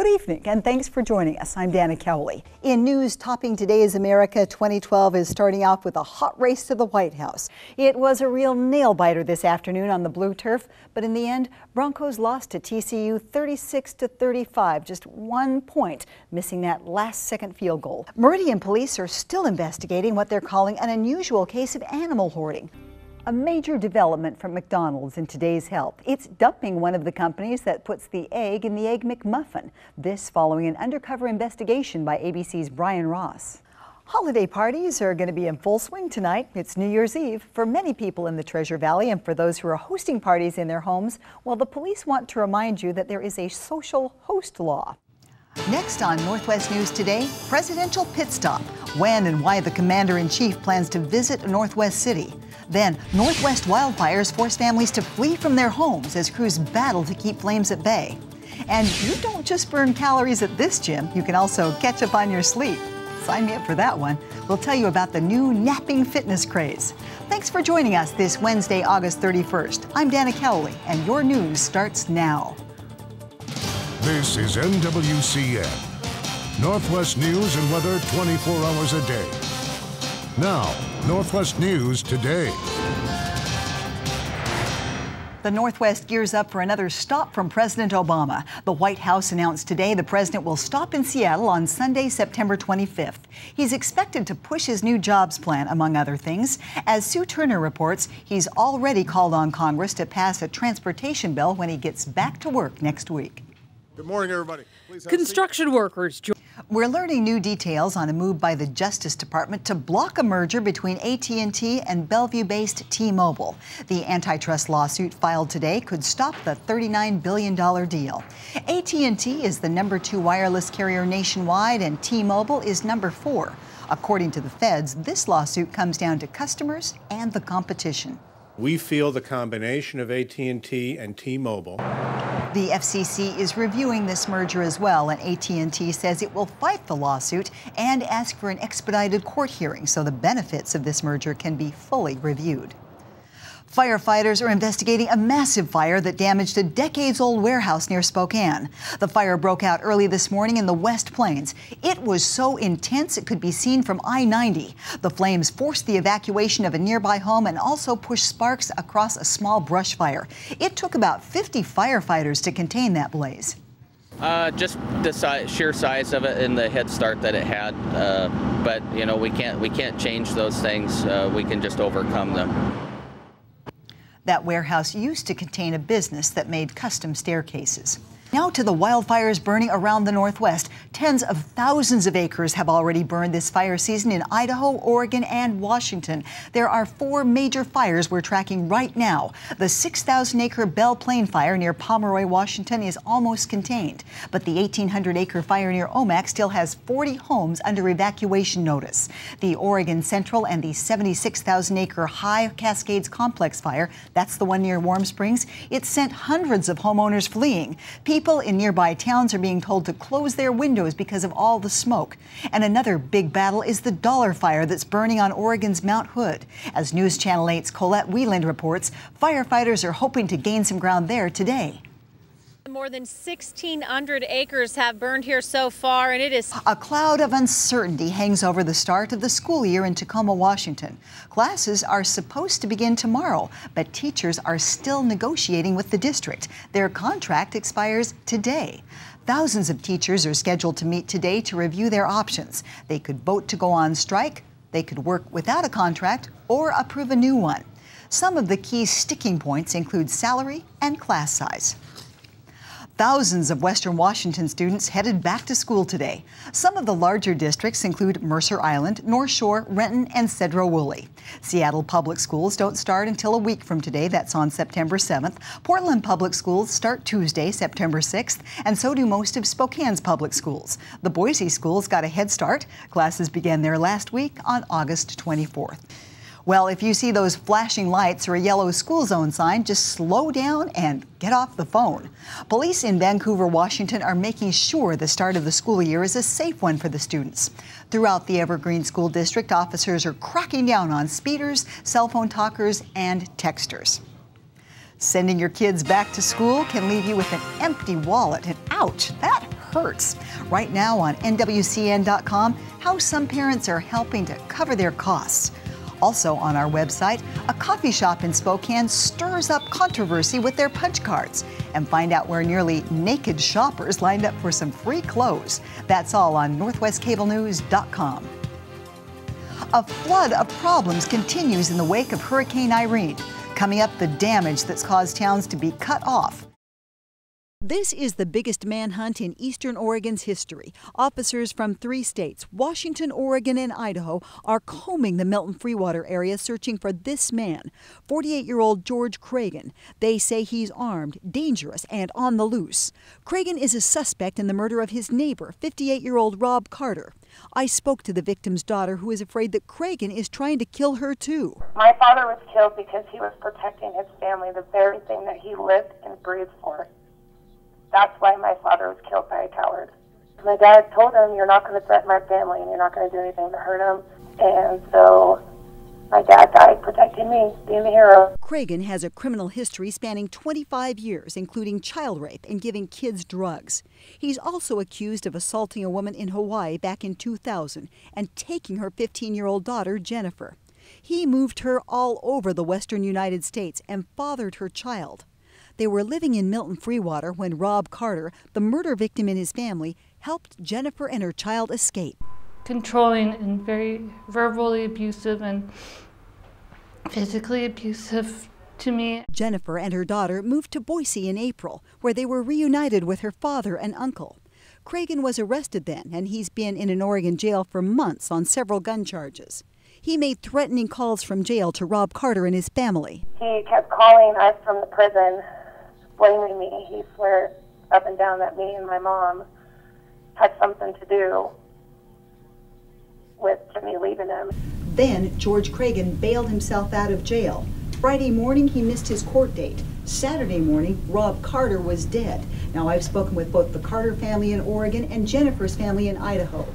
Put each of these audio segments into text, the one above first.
Good evening, and thanks for joining us. I'm Dana Cowley. In news topping today's America, 2012 is starting off with a hot race to the White House. It was a real nail-biter this afternoon on the blue turf, but in the end, Broncos lost to TCU 36-35, just 1 point, missing that last-second field goal. Meridian police are still investigating what they're calling an unusual case of animal hoarding. A major development from McDonald's in today's health. It's dumping one of the companies that puts the egg in the Egg McMuffin. This following an undercover investigation by ABC's Brian Ross. Holiday parties are going to be in full swing tonight. It's New Year's Eve. For many people in the Treasure Valley and for those who are hosting parties in their homes, well, the police want to remind you that there is a social host law. Next on Northwest News Today, presidential pit stop. When and why the commander-in-chief plans to visit Northwest City. Then, Northwest wildfires force families to flee from their homes as crews battle to keep flames at bay. And you don't just burn calories at this gym, you can also catch up on your sleep. Sign me up for that one. We'll tell you about the new napping fitness craze. Thanks for joining us this Wednesday, August 31st. I'm Dana Cowley, and your news starts now. This is NWCN, Northwest News and weather 24 hours a day. Now, Northwest News Today. The Northwest gears up for another stop from President Obama. The White House announced today the president will stop in Seattle on Sunday, September 25th. He's expected to push his new jobs plan, among other things. As Sue Turner reports, he's already called on Congress to pass a transportation bill when he gets back to work next week. Good morning, everybody. Construction workers. We're learning new details on a move by the Justice Department to block a merger between AT&T and Bellevue-based T-Mobile. The antitrust lawsuit filed today could stop the $39 billion deal. AT&T is the #2 wireless carrier nationwide, and T-Mobile is #4. According to the feds, this lawsuit comes down to customers and the competition. We feel the combination of AT&T and T-Mobile. The FCC is reviewing this merger as well, and AT&T says it will fight the lawsuit and ask for an expedited court hearing so the benefits of this merger can be fully reviewed. Firefighters are investigating a massive fire that damaged a decades-old warehouse near Spokane. The fire broke out early this morning in the West Plains. It was so intense it could be seen from I-90. The flames forced the evacuation of a nearby home and also pushed sparks across a small brush fire. It took about 50 firefighters to contain that blaze. Just the sheer size of it and the head start that it had. But you know, we can't change those things. We can just overcome them. That warehouse used to contain a business that made custom staircases. Now to the wildfires burning around the Northwest. Tens of thousands of acres have already burned this fire season in Idaho, Oregon, and Washington. There are 4 major fires we're tracking right now. The 6,000-acre Belle Plaine fire near Pomeroy, Washington is almost contained. But the 1,800-acre fire near Omak still has 40 homes under evacuation notice. The Oregon Central and the 76,000-acre High Cascades Complex fire, that's the one near Warm Springs, it sent hundreds of homeowners fleeing. People in nearby towns are being told to close their windows because of all the smoke. And another big battle is the Dollar Fire that's burning on Oregon's Mount Hood. As News Channel 8's Colette Wieland reports, firefighters are hoping to gain some ground there today. More than 1,600 acres have burned here so far, and it is... A cloud of uncertainty hangs over the start of the school year in Tacoma, Washington. Classes are supposed to begin tomorrow, but teachers are still negotiating with the district. Their contract expires today. Thousands of teachers are scheduled to meet today to review their options. They could vote to go on strike, they could work without a contract, or approve a new one. Some of the key sticking points include salary and class size. Thousands of Western Washington students headed back to school today. Some of the larger districts include Mercer Island, North Shore, Renton, and Sedro-Woolley. Seattle public schools don't start until a week from today. That's on September 7th. Portland public schools start Tuesday, September 6th, and so do most of Spokane's public schools. The Boise schools got a head start. Classes began there last week on August 24th. Well, if you see those flashing lights or a yellow school zone sign, just slow down and get off the phone. Police in Vancouver, Washington are making sure the start of the school year is a safe one for the students. Throughout the Evergreen School District, officers are cracking down on speeders, cell phone talkers, and texters. Sending your kids back to school can leave you with an empty wallet, and ouch, that hurts. Right now on NWCN.com, how some parents are helping to cover their costs. Also on our website, a coffee shop in Spokane stirs up controversy with their punch cards. And find out where nearly naked shoppers lined up for some free clothes. That's all on NorthwestCableNews.com. A flood of problems continues in the wake of Hurricane Irene. Coming up, the damage that's caused towns to be cut off. This is the biggest manhunt in eastern Oregon's history. Officers from 3 states, Washington, Oregon, and Idaho, are combing the Milton-Freewater area searching for this man, 48-year-old George Cragen. They say he's armed, dangerous, and on the loose. Cragen is a suspect in the murder of his neighbor, 58-year-old Rob Carter. I spoke to the victim's daughter, who is afraid that Cragen is trying to kill her, too. My father was killed because he was protecting his family, the very thing that he lived and breathed for. That's why my father was killed by a coward. My dad told him, you're not going to threaten my family and you're not going to do anything to hurt him. And so my dad died protecting me, being the hero. Cragen has a criminal history spanning 25 years, including child rape and giving kids drugs. He's also accused of assaulting a woman in Hawaii back in 2000 and taking her 15-year-old daughter, Jennifer. He moved her all over the western United States and fathered her child. They were living in Milton-Freewater when Rob Carter, the murder victim in his family, helped Jennifer and her child escape. Controlling and very verbally abusive and physically abusive to me. Jennifer and her daughter moved to Boise in April, where they were reunited with her father and uncle. Cragen was arrested then, and he's been in an Oregon jail for months on several gun charges. He made threatening calls from jail to Rob Carter and his family. He kept calling us from the prison, blaming me. He swore up and down that me and my mom had something to do with me leaving him. Then George Cragen bailed himself out of jail. Friday morning, he missed his court date. Saturday morning, Rob Carter was dead. Now, I've spoken with both the Carter family in Oregon and Jennifer's family in Idaho.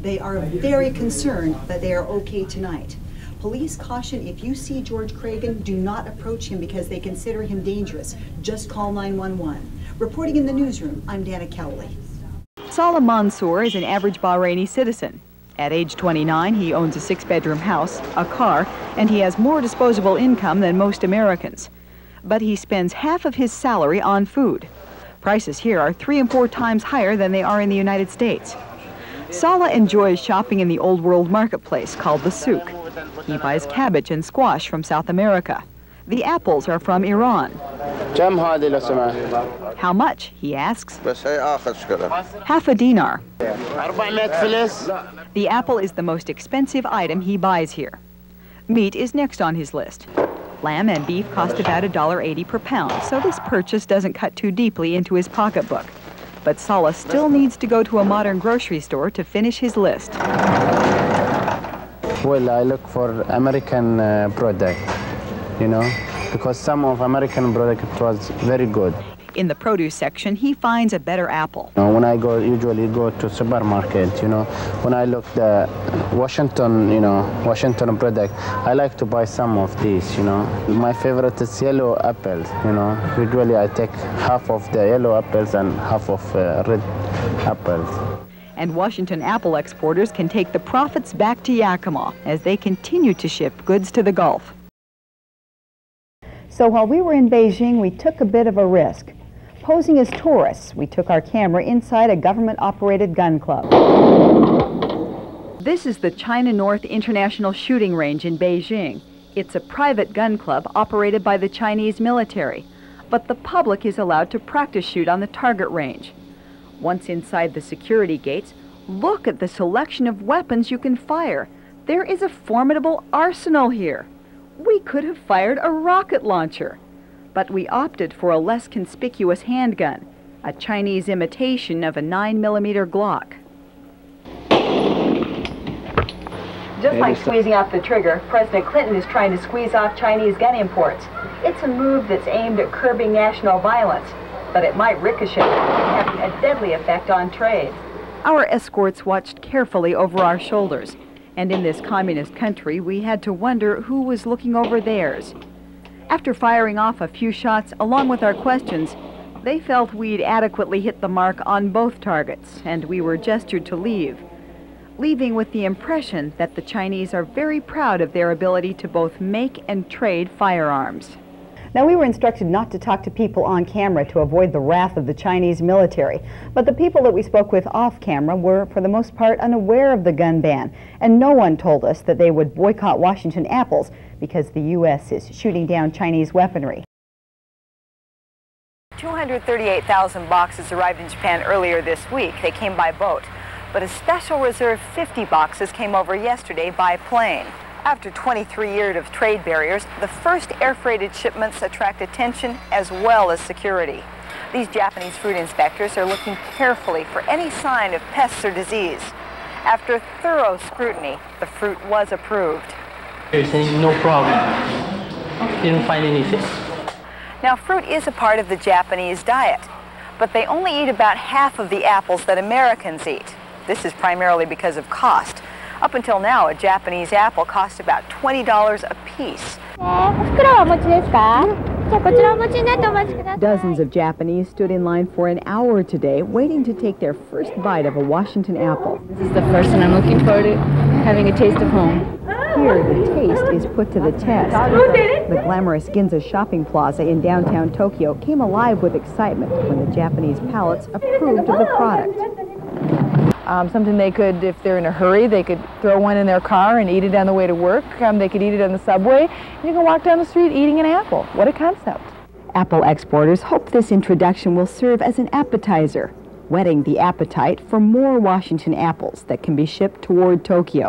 They are very concerned that they are okay tonight. Police caution, if you see George Cragen, do not approach him because they consider him dangerous. Just call 911. Reporting in the newsroom, I'm Dana Cowley. Salah Mansour is an average Bahraini citizen. At age 29, he owns a 6-bedroom house, a car, and he has more disposable income than most Americans. But he spends half of his salary on food. Prices here are 3 and 4 times higher than they are in the United States. Salah enjoys shopping in the Old World marketplace called the souk. He buys cabbage and squash from South America. The apples are from Iran. How much, he asks. Half a dinar. The apple is the most expensive item he buys here. Meat is next on his list. Lamb and beef cost about $1.80 per pound, so this purchase doesn't cut too deeply into his pocketbook. But Salah still needs to go to a modern grocery store to finish his list. Well, I look for American product, you know, because some of American product was very good. In the produce section, he finds a better apple. When I usually go to supermarket, you know, when I look the Washington, Washington product, I like to buy some of these, you know. My favorite is yellow apples, you know. Usually I take half of the yellow apples and half of red apples. And Washington apple exporters can take the profits back to Yakima as they continue to ship goods to the Gulf. So while we were in Beijing, we took a bit of a risk. Posing as tourists, we took our camera inside a government-operated gun club. This is the China North International Shooting Range in Beijing. It's a private gun club operated by the Chinese military, but the public is allowed to practice shoot on the target range. Once inside the security gates, look at the selection of weapons you can fire. There is a formidable arsenal here. We could have fired a rocket launcher, but we opted for a less conspicuous handgun, a Chinese imitation of a 9mm Glock. Just like squeezing off the trigger, President Clinton is trying to squeeze off Chinese gun imports. It's a move that's aimed at curbing national violence, but it might ricochet, having a deadly effect on trade. Our escorts watched carefully over our shoulders, and in this communist country, we had to wonder who was looking over theirs. After firing off a few shots along with our questions, They felt we'd adequately hit the mark on both targets, and we were gestured to leave, leaving with the impression that the Chinese are very proud of their ability to both make and trade firearms. Now, we were instructed not to talk to people on camera to avoid the wrath of the Chinese military, but the people that we spoke with off camera were, for the most part, unaware of the gun ban, and no one told us that they would boycott Washington apples because the U.S. is shooting down Chinese weaponry. 238,000 boxes arrived in Japan earlier this week. They came by boat, but a special reserve 50 boxes came over yesterday by plane. After 23 years of trade barriers, the first air-freighted shipments attract attention as well as security. These Japanese fruit inspectors are looking carefully for any sign of pests or disease. After thorough scrutiny, the fruit was approved. There's no problem. Didn't find anything. Now, fruit is a part of the Japanese diet, but they only eat about half of the apples that Americans eat. This is primarily because of cost. Up until now, a Japanese apple cost about $20 a piece. Dozens of Japanese stood in line for an hour today, waiting to take their first bite of a Washington apple. This is the first, and I'm looking forward to having a taste of home. Here, the taste is put to the test. The glamorous Ginza shopping plaza in downtown Tokyo came alive with excitement when the Japanese palates approved of the product. Something they could, if they're in a hurry, they could throw one in their car and eat it on the way to work. They could eat it on the subway. You can walk down the street eating an apple. What a concept. Apple exporters hope this introduction will serve as an appetizer, whetting the appetite for more Washington apples that can be shipped toward Tokyo.